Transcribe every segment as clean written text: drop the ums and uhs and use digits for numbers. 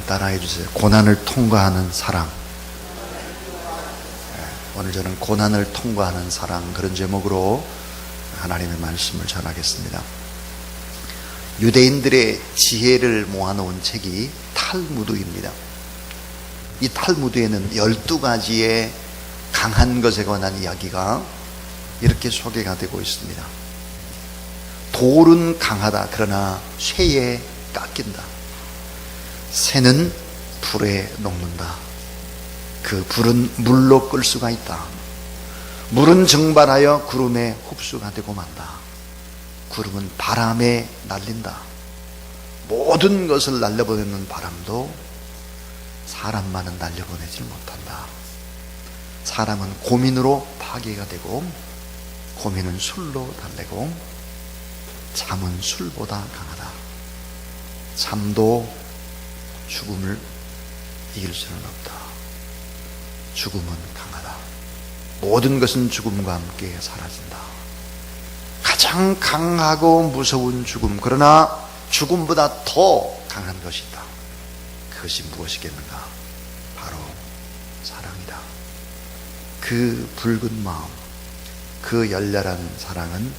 따라해 주세요. 고난을 통과하는 사랑. 오늘 저는 고난을 통과하는 사랑, 그런 제목으로 하나님의 말씀을 전하겠습니다. 유대인들의 지혜를 모아놓은 책이 탈무드입니다. 이 탈무드에는 12가지의 강한 것에 관한 이야기가 이렇게 소개가 되고 있습니다. 돌은 강하다. 그러나 쇠에 깎인다. 새는 불에 녹는다. 그 불은 물로 끌 수가 있다. 물은 증발하여 구름에 흡수가 되고 만다. 구름은 바람에 날린다. 모든 것을 날려보내는 바람도 사람만은 날려보내지 못한다. 사람은 고민으로 파괴가 되고, 고민은 술로 달래고, 잠은 술보다 강하다. 잠도 죽음을 이길 수는 없다. 죽음은 강하다. 모든 것은 죽음과 함께 사라진다. 가장 강하고 무서운 죽음, 그러나 죽음보다 더 강한 것이 있다. 그것이 무엇이겠는가? 바로 사랑이다. 그 붉은 마음, 그 열렬한 사랑은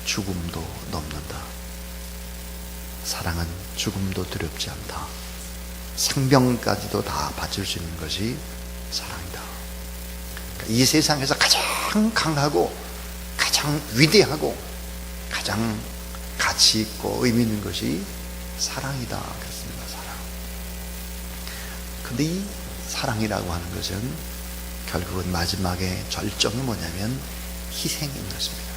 죽음도 넘는다. 사랑은 죽음도 두렵지 않다. 생명까지도 다 바칠 수 있는 것이 사랑이다. 이 세상에서 가장 강하고 가장 위대하고 가장 가치 있고 의미 있는 것이 사랑이다. 그렇습니다. 사랑. 근데 이 사랑이라고 하는 것은 결국은 마지막에 절정이 뭐냐면 희생인 것입니다.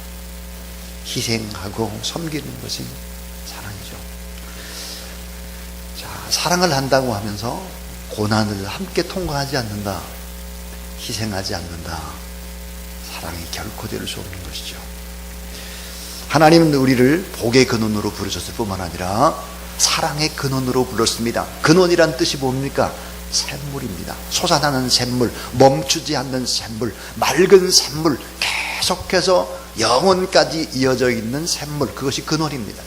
희생하고 섬기는 것이 사랑이죠. 자, 사랑을 한다고 하면서 고난을 함께 통과하지 않는다, 희생하지 않는다, 사랑이 결코 될 수 없는 것이죠. 하나님은 우리를 복의 근원으로 부르셨을 뿐만 아니라 사랑의 근원으로 불렀습니다. 근원이란 뜻이 뭡니까? 샘물입니다. 솟아나는 샘물, 멈추지 않는 샘물, 맑은 샘물, 계속해서 영원까지 이어져 있는 샘물, 그것이 근원입니다.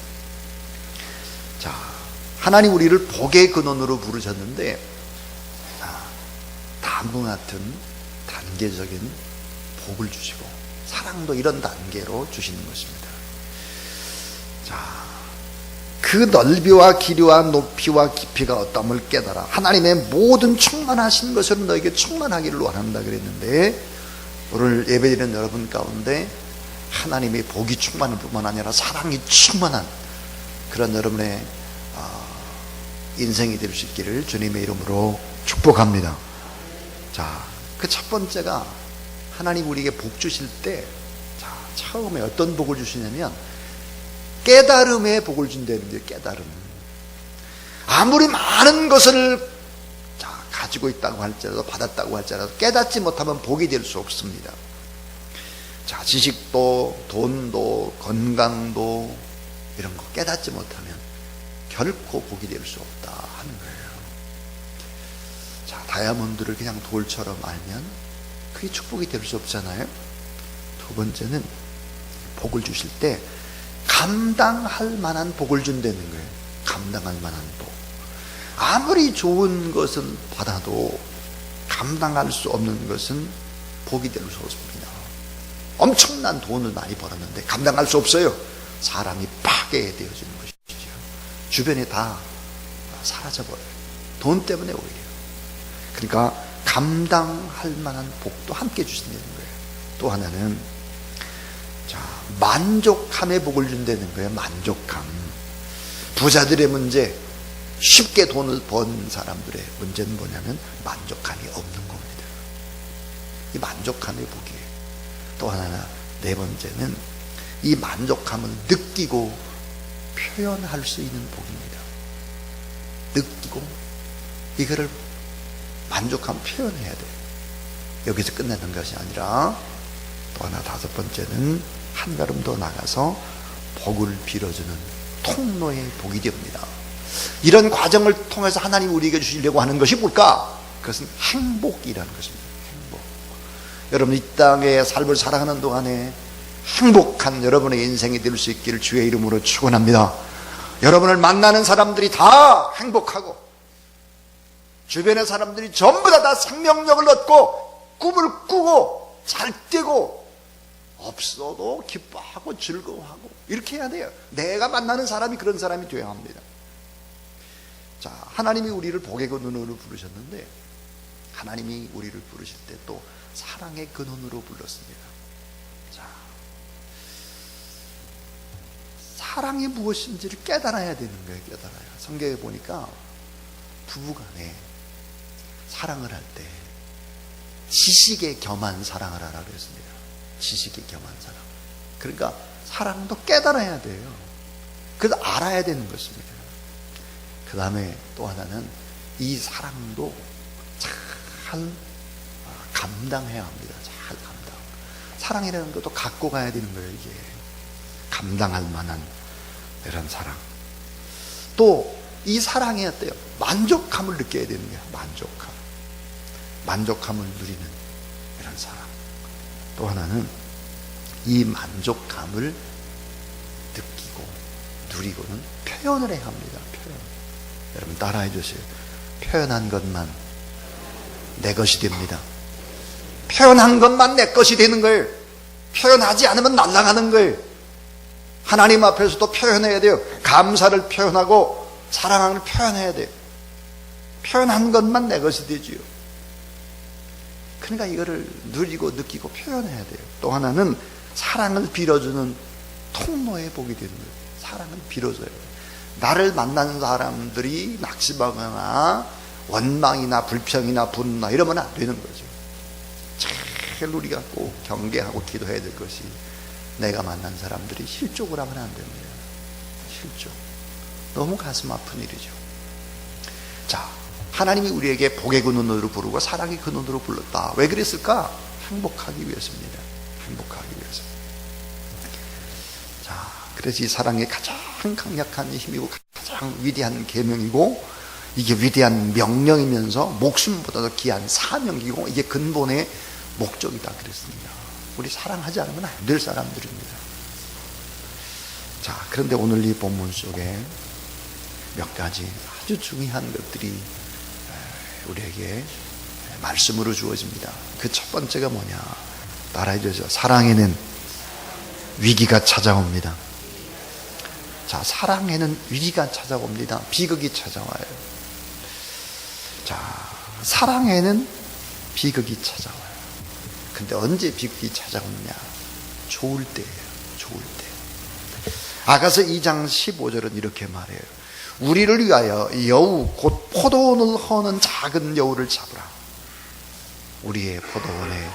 자, 하나님 우리를 복의 근원으로 부르셨는데, 다음과 같은 단계적인 복을 주시고, 사랑도 이런 단계로 주시는 것입니다. 자, 그 넓이와 길이와 높이와 깊이가 어떠함을 깨달아 하나님의 모든 충만하신 것으로 너에게 충만하기를 원한다 그랬는데, 오늘 예배드리는 여러분 가운데 하나님의 복이 충만할 뿐만 아니라 사랑이 충만한 그런 여러분의 인생이 될 수 있기를 주님의 이름으로 축복합니다. 자, 그 첫 번째가 하나님 우리에게 복 주실 때, 자, 처음에 어떤 복을 주시냐면 깨달음의 복을 준다는 거예요. 깨달음. 아무리 많은 것을 가지고 있다고 할지라도, 받았다고 할지라도 깨닫지 못하면 복이 될 수 없습니다. 자, 지식도 돈도 건강도 이런 거 깨닫지 못하면 결코 복이 될 수 없다 하는 거예요. 자, 다이아몬드를 그냥 돌처럼 알면 그게 축복이 될 수 없잖아요. 두 번째는 복을 주실 때 감당할 만한 복을 준다는 거예요. 감당할 만한 복. 아무리 좋은 것은 받아도 감당할 수 없는 것은 복이 될 수 없습니다. 엄청난 돈을 많이 벌었는데 감당할 수 없어요. 사람이 파괴되어지는 것이죠. 주변에 다 사라져버려요. 돈 때문에 오히려. 그러니까 감당할 만한 복도 함께 주신다는 거예요. 또 하나는, 자, 만족함의 복을 준다는 거예요. 만족함. 부자들의 문제, 쉽게 돈을 번 사람들의 문제는 뭐냐면 만족감이 없는 겁니다. 이 만족함의 복이에요. 또 하나, 네 번째는 이 만족함을 느끼고 표현할 수 있는 복입니다. 느끼고 이거를 만족함 표현해야 돼요. 여기서 끝내는 것이 아니라 또 하나, 다섯 번째는 한 걸음 더 나가서 복을 빌어주는 통로의 복이 됩니다. 이런 과정을 통해서 하나님 우리에게 주시려고 하는 것이 뭘까? 그것은 행복이라는 것입니다. 행복. 여러분, 이 땅의 삶을 살아가는 동안에 행복한 여러분의 인생이 될 수 있기를 주의 이름으로 축원합니다. 여러분을 만나는 사람들이 다 행복하고 주변의 사람들이 전부 다 생명력을 얻고 꿈을 꾸고 잘 되고 없어도 기뻐하고 즐거워하고 이렇게 해야 돼요. 내가 만나는 사람이 그런 사람이 되어야 합니다. 자, 하나님이 우리를 복의 근원으로 부르셨는데 하나님이 우리를 부르실 때 또 사랑의 근원으로 불렀습니다. 자, 사랑이 무엇인지를 깨달아야 되는 거예요. 깨달아요. 성경에 보니까 부부간에 사랑을 할 때 지식에 겸한 사랑을 하라고 했습니다. 지식에 겸한 사랑. 그러니까 사랑도 깨달아야 돼요. 그래서 알아야 되는 것입니다. 그 다음에 또 하나는 이 사랑도 잘 감당해야 합니다. 잘 감당. 사랑이라는 것도 갖고 가야 되는 거예요. 이게 감당할 만한 이런 사랑. 또 이 사랑이 어때요? 만족감을 느껴야 되는 거예요. 만족감을 누리는 이런 사랑. 또 하나는 이 만족감을 느끼고 누리고는 표현을 해야 합니다. 표현. 여러분 따라해 주세요. 표현한 것만 내 것이 됩니다. 표현한 것만 내 것이 되는 걸, 표현하지 않으면 날아가는 걸 하나님 앞에서도 표현해야 돼요. 감사를 표현하고 사랑을 표현해야 돼요. 표현한 것만 내 것이 되지요. 그러니까 이거를 누리고 느끼고 표현해야 돼요. 또 하나는 사랑을 빌어주는 통로에 보게 되는 거예요. 사랑을 빌어줘야 돼요. 나를 만나는 사람들이 낙심하거나 원망이나 불평이나 분노나 이러면 안 되는 거죠. 제일 우리가 꼭 경계하고 기도해야 될 것이 내가 만난 사람들이 실족을 하면 안 됩니다. 실족. 너무 가슴 아픈 일이죠. 자, 하나님이 우리에게 복의 근원으로 부르고 사랑의 근원으로 불렀다. 왜 그랬을까? 행복하기 위해서입니다. 행복하기 위해서. 자, 그래서 이 사랑의 가장 강력한 힘이고 가장 위대한 계명이고 이게 위대한 명령이면서 목숨보다도 귀한 사명이고 이게 근본의 목적이다 그랬습니다. 우리 사랑하지 않으면 안 될 사람들입니다. 자, 그런데 오늘 이 본문 속에 몇 가지 아주 중요한 것들이 우리에게 말씀으로 주어집니다. 그 첫 번째가 뭐냐? 따라해 주세요. 사랑에는 위기가 찾아옵니다. 자, 사랑에는 위기가 찾아옵니다. 비극이 찾아와요. 자, 사랑에는 비극이 찾아와요. 근데 언제 비극이 찾아오느냐? 좋을 때예요. 좋을 때. 아가서 2장 15절은 이렇게 말해요. 우리를 위하여 여우 곧 포도원을 허는 작은 여우를 잡으라. 우리의 포도원에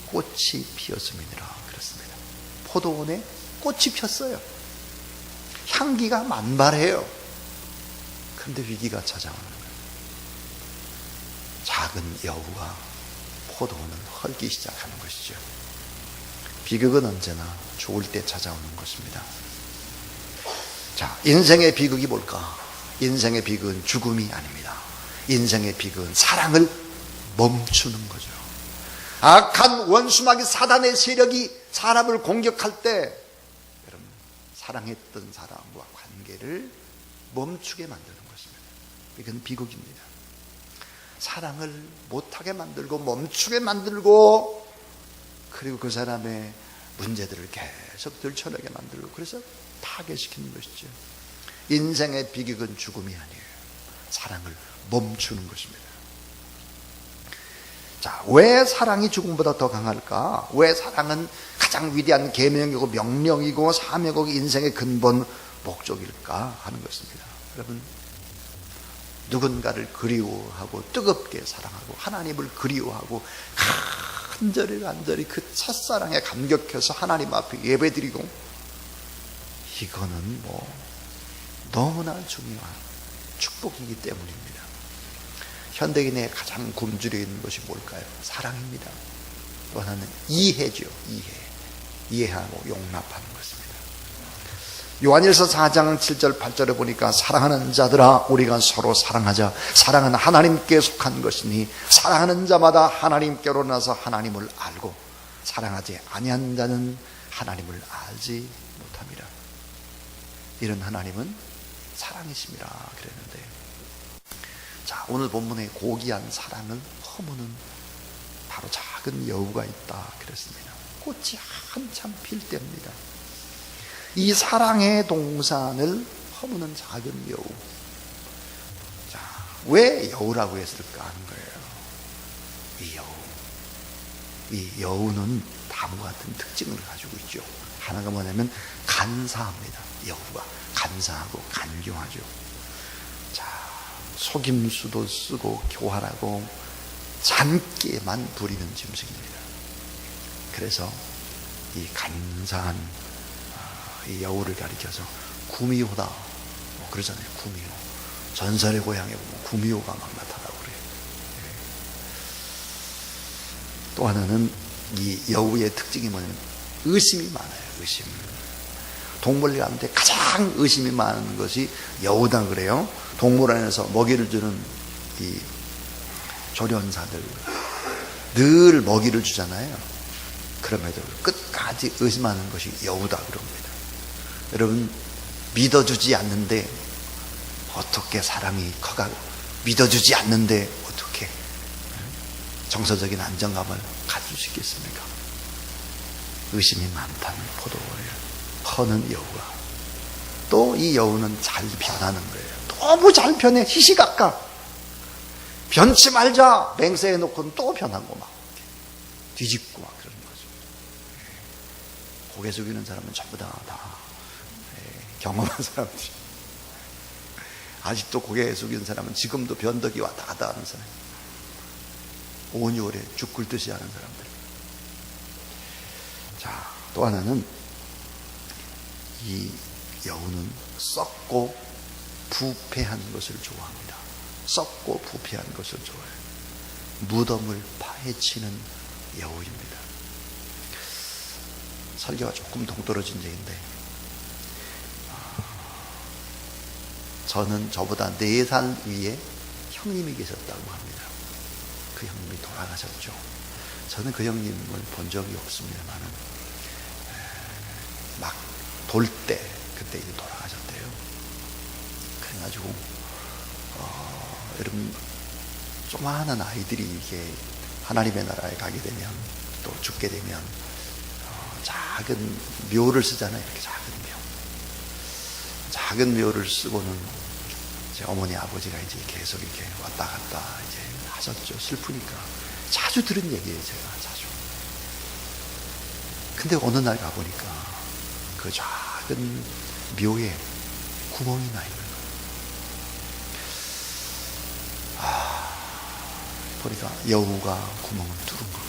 꽃이 피었음이니라 그랬습니다. 포도원에 꽃이 폈어요. 향기가 만발해요. 그런데 위기가 찾아오는 거예요. 작은 여우가 포도원을 헐기 시작하는 것이죠. 비극은 언제나 좋을 때 찾아오는 것입니다. 자, 인생의 비극이 뭘까? 인생의 비극은 죽음이 아닙니다. 인생의 비극은 사랑을 멈추는 거죠. 악한 원수마귀 사단의 세력이 사람을 공격할 때 여러분 사랑했던 사람과 관계를 멈추게 만드는 것입니다. 이건 비극입니다. 사랑을 못하게 만들고 멈추게 만들고 그리고 그 사람의 문제들을 계속 들춰내게 만들고 그래서 파괴시키는 것이죠. 인생의 비극은 죽음이 아니에요. 사랑을 멈추는 것입니다. 자, 왜 사랑이 죽음보다 더 강할까? 왜 사랑은 가장 위대한 계명이고 명령이고 사명이고 인생의 근본 목적일까 하는 것입니다. 여러분, 누군가를 그리워하고 뜨겁게 사랑하고 하나님을 그리워하고 간절히 그 첫사랑에 감격해서 하나님 앞에 예배드리고 이거는 너무나 중요한 축복이기 때문입니다. 현대인의 가장 굶주려 있는 것이 뭘까요? 사랑입니다. 또 하나는 이해죠. 이해하고 용납하는 것입니다. 요한일서 4장 7절 8절에 보니까 사랑하는 자들아 우리가 서로 사랑하자. 사랑은 하나님께 속한 것이니 사랑하는 자마다 하나님께로 나서 하나님을 알고 사랑하지 아니한 자는 하나님을 알지 못합니다. 이런 하나님은 사랑이십니다 그랬는데 자, 오늘 본문의 고귀한 사랑을 허무는 바로 작은 여우가 있다 그랬습니다. 꽃이 한참 필 때입니다. 이 사랑의 동산을 허무는 작은 여우. 자, 왜 여우라고 했을까 하는 거예요. 이 여우는 다음과 같은 특징을 가지고 있죠. 하나가 뭐냐면 간사합니다. 여우가 간사하고 간교하죠. 자, 속임수도 쓰고 교활하고 잔꾀만 부리는 짐승입니다. 그래서 이 간사한 이 여우를 가리켜서 구미호다 뭐 그러잖아요. 구미호. 전설의 고향에 보면 구미호가 막 나타나고 그래요. 또 하나는 이 여우의 특징이 뭐냐면 의심이 많아요. 의심. 동물 가운데 가장 의심이 많은 것이 여우다 그래요. 동물원에서 먹이를 주는 이 조련사들 늘 먹이를 주잖아요. 그럼에도 끝까지 의심하는 것이 여우다 그럽니다. 여러분, 믿어주지 않는데 어떻게 사람이 커가고 믿어주지 않는데 어떻게 정서적인 안정감을 가질 수 있겠습니까? 의심이 많다는 포도예요. 커는 여우가. 또 이 여우는 잘 변하는 거예요. 너무 잘 변해. 시시각각. 변치 말자 맹세해 놓고는 또 변하고 막 뒤집고 막 그러는 거죠. 고개 숙이는 사람은 전부 다 경험한 사람들이. 아직도 고개 숙이는 사람은 지금도 변덕이 왔다 갔다 하는 사람. 5, 6월에 죽 굴듯이 하는 사람들. 자, 또 하나는 이 여우는 썩고 부패한 것을 좋아합니다. 썩고 부패한 것을 좋아해요. 무덤을 파헤치는 여우입니다. 설교가 조금 동떨어진 얘기인데 저는 저보다 4살 위에 형님이 계셨다고 합니다. 그 형님이 돌아가셨죠. 저는 그 형님을 본 적이 없습니다만 막 돌 때 그때 이제 돌아가셨대요. 그래가지고 여러분 조그마한 아이들이 이게 하나님의 나라에 가게 되면 또 죽게 되면 작은 묘를 쓰잖아요. 이렇게 작은 묘를 쓰고는 제 어머니 아버지가 이제 계속 이렇게 왔다 갔다 이제 하셨죠. 슬프니까 자주 들은 얘기예요. 제가 자주. 근데 어느 날 가보니까 그 작은 묘에 구멍이 나 있는 거예요. 보니까 여우가 구멍을 뚫은 거예요.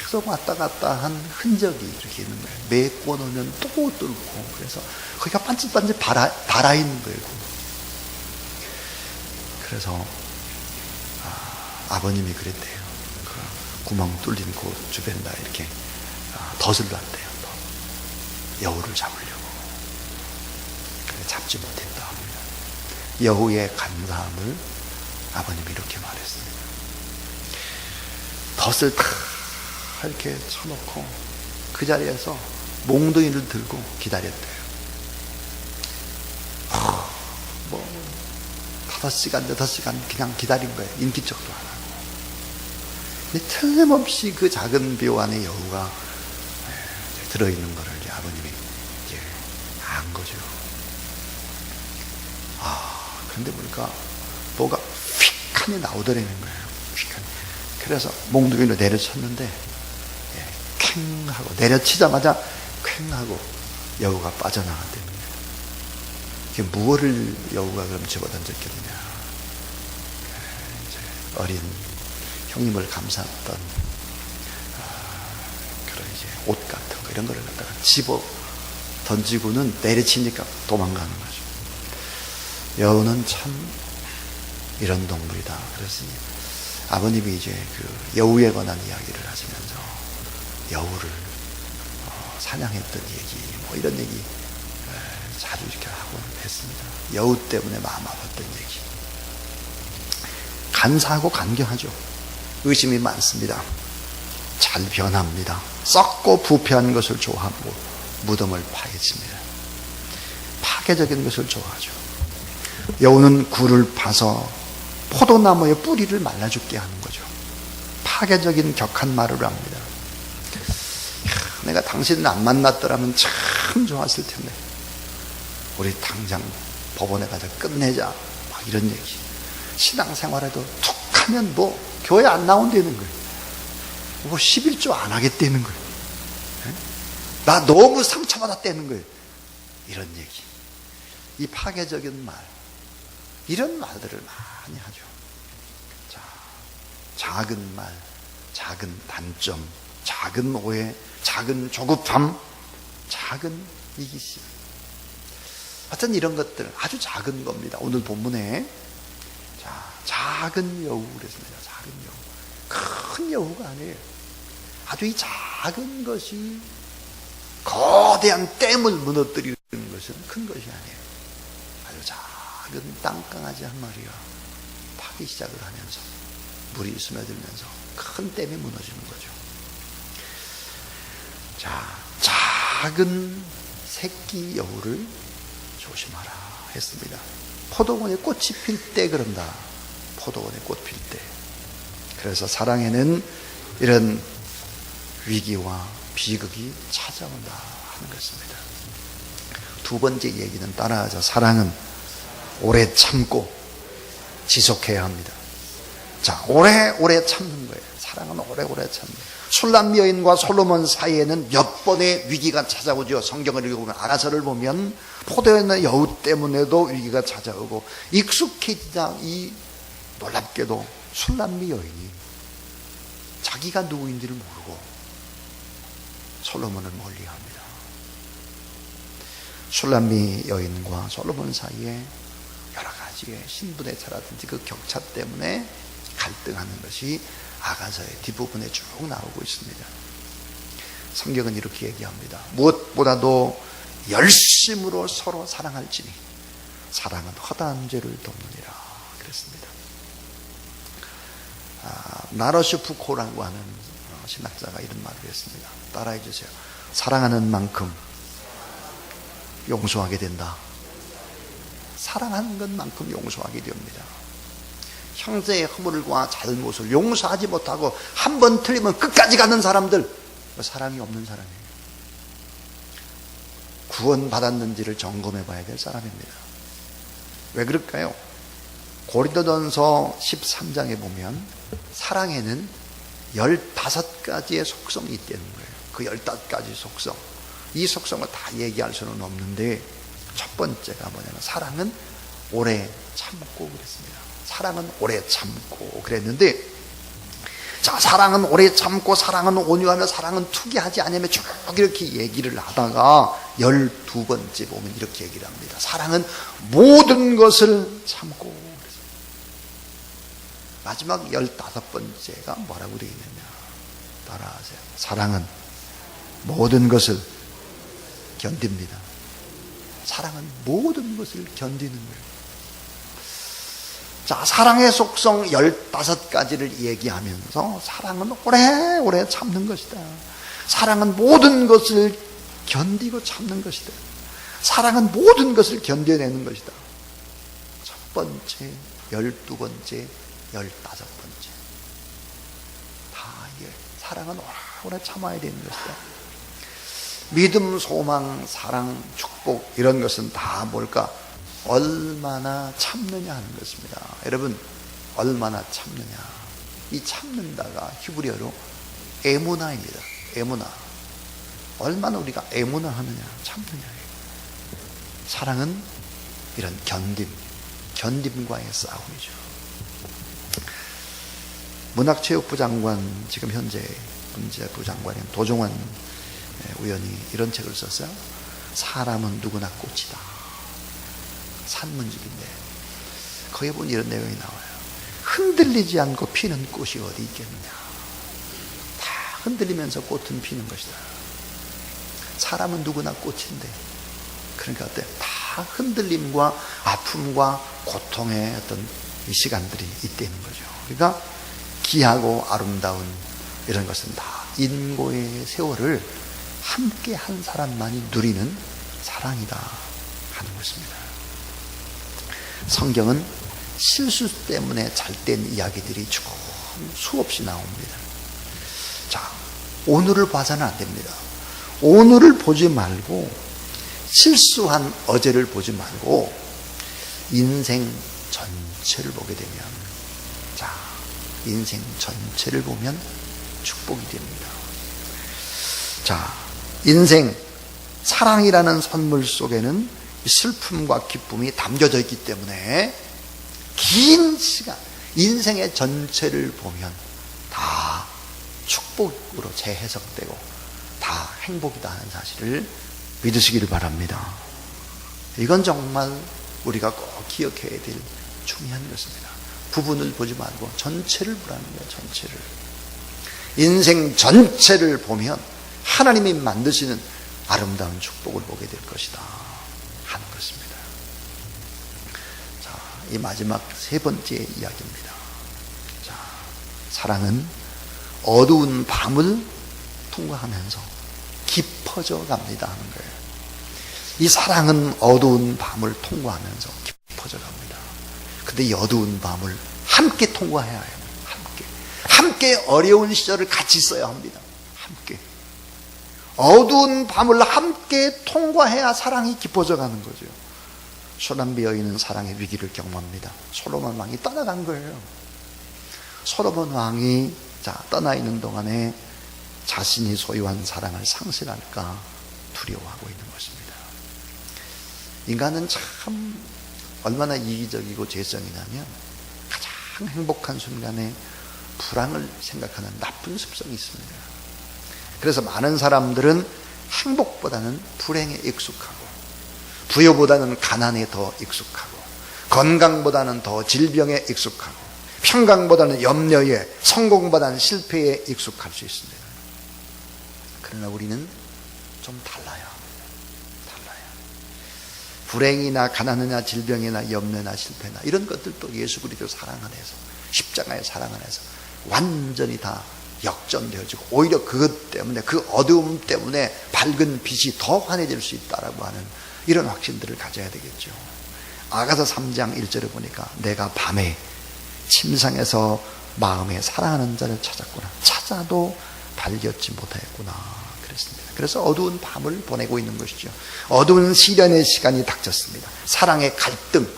계속 왔다 갔다 한 흔적이 이렇게 있는 거예요. 메꿔 놓으면 또 뚫고, 그래서 거기가 반질반질 달아 있는 거예요. 그래서 아버님이 그랬대요. 그 구멍 뚫린 곳 주변에다 이렇게 덫을 놨대요. 여우를 잡으려고. 근데 잡지 못했다 합니다. 여우의 간사함을 아버님이 이렇게 말했습니다. 덫을 다 이렇게 쳐놓고 그 자리에서 몽둥이를 들고 기다렸대요. 5시간, 6시간 그냥 기다린 거예요. 인기척도 안 하고. 근데 틀림없이 그 작은 묘 안에 여우가 들어있는 거를 이제 아버님이 이제 안 거죠. 근데 보니까 뭐가 휙하니 나오더라는 거예요. 휙하니. 그래서 몽둥이로 내려쳤는데 캥 하고 내려치자마자 캥 하고 여우가 빠져나갔답니다. 이게 무엇을 여우가 그럼 집어던졌겠느냐. 이제 어린 형님을 감쌌던 그런 이제 옷 같은 거 이런 거를 갖다가 집어 던지고는 내려치니까 도망가는 거죠. 여우는 참 이런 동물이다. 그랬으니 아버님이 이제 그 여우에 관한 이야기를 하시면서 여우를 사냥했던 얘기, 뭐 이런 얘기 자주 이렇게 하곤 했습니다. 여우 때문에 마음 아팠던 얘기. 간사하고 간교하죠. 의심이 많습니다. 잘 변합니다. 썩고 부패한 것을 좋아하고 무덤을 파헤칩니다. 파괴적인 것을 좋아하죠. 여우는 굴을 파서 포도나무의 뿌리를 말라 죽게 하는 거죠. 파괴적인 격한 말을 합니다. 내가 당신을 안 만났더라면 참 좋았을 텐데, 우리 당장 법원에 가서 끝내자, 막 이런 얘기. 신앙생활에도 툭 하면 뭐 교회 안 나온다는 거예요. 뭐 11조 안 하겠다는 거예요. 나 너무 상처받았다는 거예요. 이런 얘기, 이 파괴적인 말, 이런 말들을 많이 하죠. 자, 작은 말, 작은 단점, 작은 오해, 작은 조급함, 작은 이기심, 하여튼 이런 것들 아주 작은 겁니다. 오늘 본문에 작은 여우 그랬습니다. 작은 여우, 큰 여우가 아니에요. 아주 이 작은 것이 거대한 댐을 무너뜨리는 것은 큰 것이 아니에요. 아주 작은 땅강아지 한 마리가 파기 시작을 하면서 물이 스며들면서 큰 댐이 무너지는 거죠. 자, 작은 새끼 여우를 조심하라 했습니다. 포도원에 꽃이 필 때 그런다. 포도원에 꽃 필 때. 그래서 사랑에는 이런 위기와 비극이 찾아온다 하는 것입니다. 두 번째 얘기는 따라하자. 사랑은 오래 참고 지속해야 합니다. 자, 오래 참는 거예요. 사랑은 오래 참는 거예요. 술람 여인과 솔로몬 사이에는 몇 번의 위기가 찾아오죠. 성경을 읽어보면, 아가서를 보면 포도원의 여우 때문에도 위기가 찾아오고, 익숙해지자 이 놀랍게도 술람미 여인이 자기가 누구인지를 모르고 솔로몬을 멀리합니다. 술람미 여인과 솔로몬 사이에 여러 가지의 신분의 차라든지 그 격차 때문에 갈등하는 것이 아가서의 뒷부분에 쭉 나오고 있습니다. 성경은 이렇게 얘기합니다. 무엇보다도 열심으로 서로 사랑할지니 사랑은 허다한 죄를 돕느니라 그랬습니다. 나러시 푸코라고 하는 신학자가 이런 말을 했습니다. 따라해 주세요. 사랑하는 만큼 용서하게 된다. 사랑하는 것만큼 용서하게 됩니다. 형제의 허물과 잘못을 용서하지 못하고 한 번 틀리면 끝까지 가는 사람들, 사랑이 없는 사람이에요. 구원받았는지를 점검해 봐야 될 사람입니다. 왜 그럴까요? 고린도전서 13장에 보면 사랑에는 15가지의 속성이 있다는 거예요. 그 15가지 속성, 이 속성을 다 얘기할 수는 없는데, 첫 번째가 뭐냐면 사랑은 오래 참고 그랬습니다. 사랑은 오래 참고 그랬는데, 자, 사랑은 오래 참고, 사랑은 온유하며, 사랑은 투기하지 않으며, 쭉 이렇게 얘기를 하다가 12번째 보면 이렇게 얘기를 합니다. 사랑은 모든 것을 참고 그랬습니다. 마지막 15번째가 뭐라고 되어 있느냐, 따라하세요. 사랑은 모든 것을 견딥니다. 사랑은 모든 것을 견디는 거예요. 자, 사랑의 속성 15가지를 얘기하면서 사랑은 오래 참는 것이다. 사랑은 모든 것을 견디고 참는 것이다. 사랑은 모든 것을 견뎌내는 것이다. 첫 번째, 12번째, 15번째. 다 이게 사랑은 오래 참아야 되는 것이다. 믿음, 소망, 사랑, 축복, 이런 것은 다 뭘까? 얼마나 참느냐 하는 것입니다. 여러분, 얼마나 참느냐. 이 참는다가 히브리어로 에무나입니다. 에무나. 얼마나 우리가 에무나 하느냐, 참느냐. 사랑은 이런 견딤과의 싸움이죠. 문학체육부 장관, 지금 현재 문제부 장관인 도종환 의원이 이런 책을 썼어요. 사람은 누구나 꽃이다. 산문집인데 거기에 보면 이런 내용이 나와요. 흔들리지 않고 피는 꽃이 어디 있겠느냐. 다 흔들리면서 꽃은 피는 것이다. 사람은 누구나 꽃인데, 그러니까 어때? 다 흔들림과 아픔과 고통의 어떤 이 시간들이 있다는 거죠. 그러니까 귀하고 아름다운 이런 것은 다 인고의 세월을 함께 한 사람만이 누리는 사랑이다 하는 것입니다. 성경은 실수 때문에 잘된 이야기들이 수없이 나옵니다. 자, 오늘을 봐서는 안 됩니다. 오늘을 보지 말고 실수한 어제를 보지 말고 인생 전체를 보게 되면, 자, 인생 전체를 보면 축복이 됩니다. 자, 인생 사랑이라는 선물 속에는 슬픔과 기쁨이 담겨져 있기 때문에 긴 시간 인생의 전체를 보면 다 축복으로 재해석되고 다 행복이다 하는 사실을 믿으시기를 바랍니다. 이건 정말 우리가 꼭 기억해야 될 중요한 것입니다. 부분을 보지 말고 전체를 보라는 거예요. 전체를. 인생 전체를 보면 하나님이 만드시는 아름다운 축복을 보게 될 것이다 하는 것입니다. 자, 이 마지막 세 번째 이야기입니다. 자, 사랑은 어두운 밤을 통과하면서 깊어져 갑니다 하는 거예요. 이 사랑은 어두운 밤을 통과하면서 깊어져 갑니다. 근데 이 어두운 밤을 함께 통과해야 해요. 함께 어려운 시절을 같이 써야 합니다. 함께. 어두운 밤을 함께 통과해야 사랑이 깊어져 가는 거죠. 슈람비 여인은 사랑의 위기를 경험합니다. 솔로몬 왕이 떠나간 거예요. 솔로몬 왕이 떠나 있는 동안에 자신이 소유한 사랑을 상실할까 두려워하고 있는 것입니다. 인간은 참 얼마나 이기적이고 죄성이냐면 가장 행복한 순간에 불안을 생각하는 나쁜 습성이 있습니다. 그래서 많은 사람들은 행복보다는 불행에 익숙하고 부여보다는 가난에 더 익숙하고 건강보다는 더 질병에 익숙하고 평강보다는 염려에, 성공보다는 실패에 익숙할 수 있습니다. 그러나 우리는 좀 달라요. 불행이나 가난이나 질병이나 염려나 실패나 이런 것들도 예수 그리스도 사랑 안에서, 십자가의 사랑 안에서 완전히 다 역전되어지고 오히려 그것 때문에, 그 어두움 때문에 밝은 빛이 더 환해질 수 있다라고 하는 이런 확신들을 가져야 되겠죠. 아가서 3장 1절에 보니까 내가 밤에 침상에서 마음에 사랑하는 자를 찾았구나. 찾아도 발견치 못하였구나. 그랬습니다. 그래서 어두운 밤을 보내고 있는 것이죠. 어두운 시련의 시간이 닥쳤습니다. 사랑의 갈등,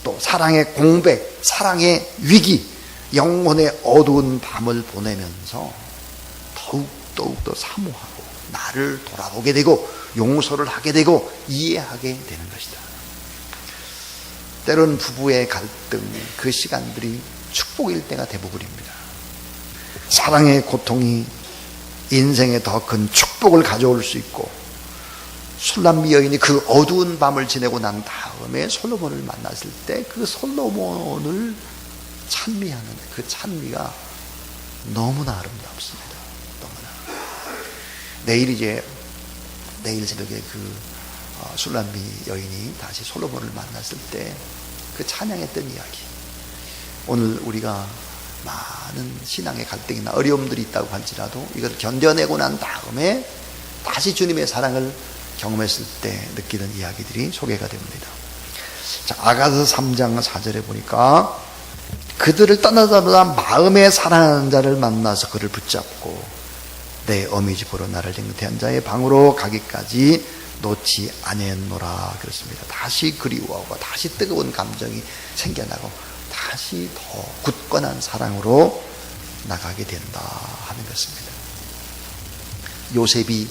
또 사랑의 공백, 사랑의 위기, 영혼의 어두운 밤을 보내면서 더욱 더 사모하고 나를 돌아보게 되고 용서를 하게 되고 이해하게 되는 것이다. 때로는 부부의 갈등, 그 시간들이 축복일 때가 대부분입니다. 사랑의 고통이 인생에 더 큰 축복을 가져올 수 있고, 슐람비 여인이 그 어두운 밤을 지내고 난 다음에 솔로몬을 만났을 때 그 솔로몬을 찬미하는 그 찬미가 너무나 아름답습니다. 너무나. 내일 새벽에 그 슐람비 여인이 다시 솔로몬을 만났을 때 그 찬양했던 이야기, 오늘 우리가 많은 신앙의 갈등이나 어려움들이 있다고 할지라도 이걸 견뎌내고 난 다음에 다시 주님의 사랑을 경험했을 때 느끼는 이야기들이 소개가 됩니다. 자, 아가서 3장 4절에 보니까 그들을 떠나자마자 마음에 사랑하는 자를 만나서 그를 붙잡고 내 어미 집으로 나를 잉태한 자의 방으로 가기까지 놓지 아니했노라 그랬습니다. 다시 그리워하고 다시 뜨거운 감정이 생겨나고 다시 더 굳건한 사랑으로 나가게 된다 하는 것입니다. 요셉이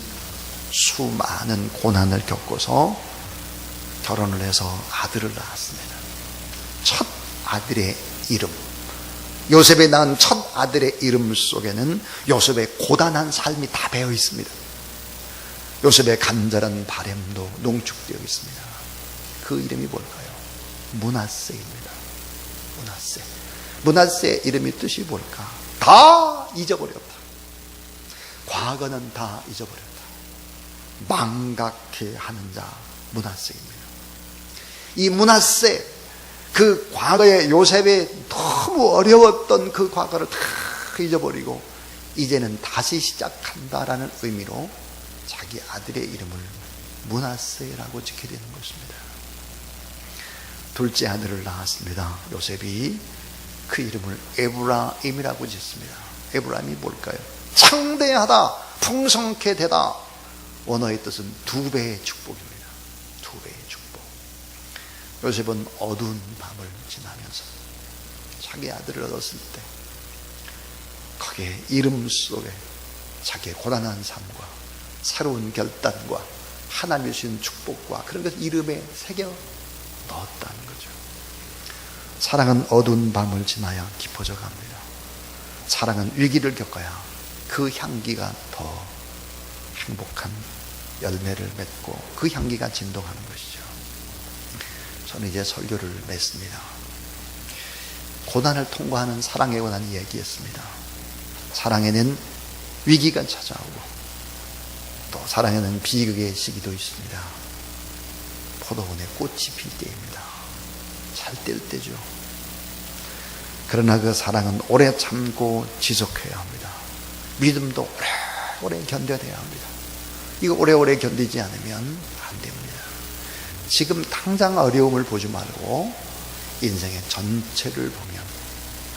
수많은 고난을 겪고서 결혼을 해서 아들을 낳았습니다. 첫 아들의 이름, 요셉이 낳은 첫 아들의 이름 속에는 요셉의 고단한 삶이 다 배어 있습니다. 요셉의 간절한 바램도 농축되어 있습니다. 그 이름이 뭘까요? 므낫세입니다. 므낫세 이름의 뜻이 뭘까? 다 잊어버렸다. 과거는 다 잊어버렸다. 망각해 하는 자 므낫세입니다. 이 므낫세, 그 과거의 요셉의 너무 어려웠던 그 과거를 다 잊어버리고 이제는 다시 시작한다라는 의미로 자기 아들의 이름을 므낫세라고 짓게 되는 것입니다. 둘째 아들을 낳았습니다. 요셉이 그 이름을 에브라임이라고 짓습니다. 에브라임이 뭘까요? 창대하다, 풍성케 되다. 원어의 뜻은 두 배의 축복입니다. 두 배의 축복. 요셉은 어두운 밤을 지나면서 자기 아들을 얻었을 때 거기에 이름 속에 자기의 고단한 삶과 새로운 결단과 하나님이 주신 축복과 그런 것을 이름에 새겨 넣었다는 거죠. 사랑은 어두운 밤을 지나야 깊어져 갑니다. 사랑은 위기를 겪어야 그 향기가 더 행복한 열매를 맺고 그 향기가 진동하는 것이죠. 저는 이제 설교를 맺습니다. 고난을 통과하는 사랑에 관한 이야기였습니다. 사랑에는 위기가 찾아오고 또 사랑에는 비극의 시기도 있습니다. 포도원에 꽃이 필 때입니다. 잘 뗄 때죠. 그러나 그 사랑은 오래 참고 지속해야 합니다. 믿음도 오래 견뎌야 합니다. 이거 오래오래 견디지 않으면 안 됩니다. 지금 당장 어려움을 보지 말고 인생의 전체를 보면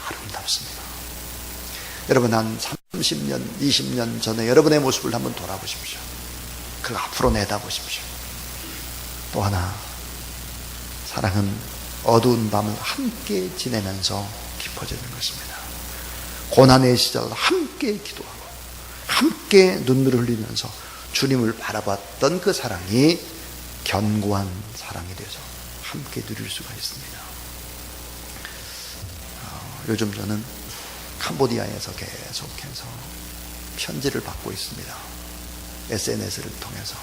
아름답습니다. 여러분 한 30년, 20년 전에 여러분의 모습을 한번 돌아보십시오. 그리고 앞으로 내다보십시오. 또 하나, 사랑은 어두운 밤을 함께 지내면서 깊어지는 것입니다. 고난의 시절 함께 기도하고 함께 눈물을 흘리면서 주님을 바라봤던 그 사랑이 견고한 사랑이 돼서 함께 누릴 수가 있습니다. 요즘 저는 캄보디아에서 계속해서 편지를 받고 있습니다. SNS를 통해서.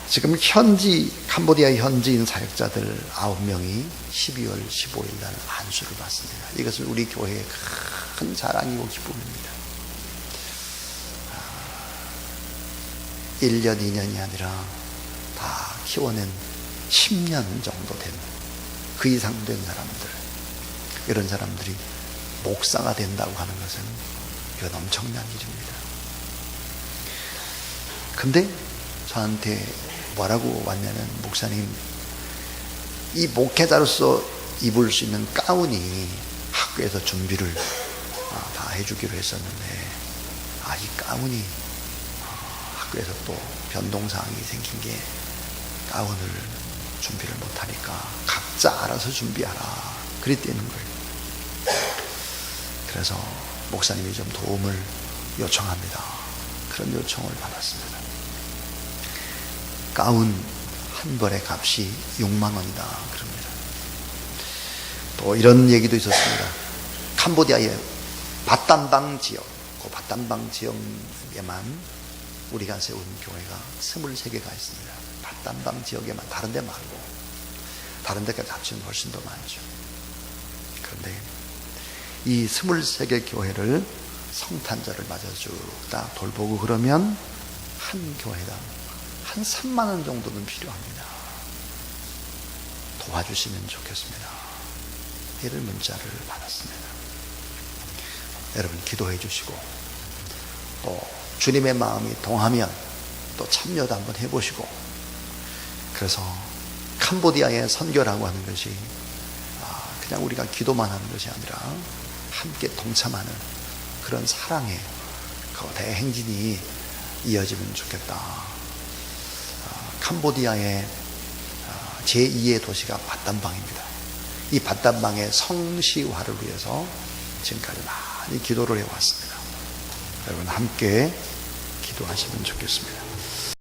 지금 캄보디아 현지인 사역자들 9명이 12월 15일 날 안수를 받습니다. 이것은 우리 교회의 큰 자랑이고 기쁨입니다. 1년, 2년이 아니라 다 키워낸 10년 정도 된, 그 이상 된 사람들, 이런 사람들이 목사가 된다고 하는 것은 이건 엄청난 일입니다. 근데 저한테 뭐라고 왔냐면, 목사님, 이 목회자로서 입을 수 있는 가운이 학교에서 준비를 다 해주기로 했었는데, 이 가운이 학교에서 또 변동사항이 생긴 게 가운을 준비를 못하니까 각자 알아서 준비하라, 그랬다는 거예요. 그래서 목사님이 좀 도움을 요청합니다. 그런 요청을 받았습니다. 가운 한 벌의 값이 6만 원이다 그럽니다. 또 이런 얘기도 있었습니다. 캄보디아의 바탄방 지역, 그 바탄방 지역에만 우리가 세운 교회가 23개가 있습니다. 바탄방 지역에만, 다른 데 말고 다른 데까지 합치면 훨씬 더 많죠. 그런데 이 23개 교회를 성탄절을 맞아 쭉 다 돌보고 그러면 한 교회당 한 3만 원 정도는 필요합니다. 도와주시면 좋겠습니다. 이런 문자를 받았습니다. 여러분 기도해 주시고, 또 주님의 마음이 동하면 또 참여도 한번 해보시고, 그래서 캄보디아의 선교라고 하는 것이 그냥 우리가 기도만 하는 것이 아니라 함께 동참하는 그런 사랑의 그 대행진이 이어지면 좋겠다. 캄보디아의 제2의 도시가 바탄방입니다. 이 바탄방의 성시화를 위해서 지금까지 많이 기도를 해왔습니다. 여러분 함께 기도하시면 좋겠습니다.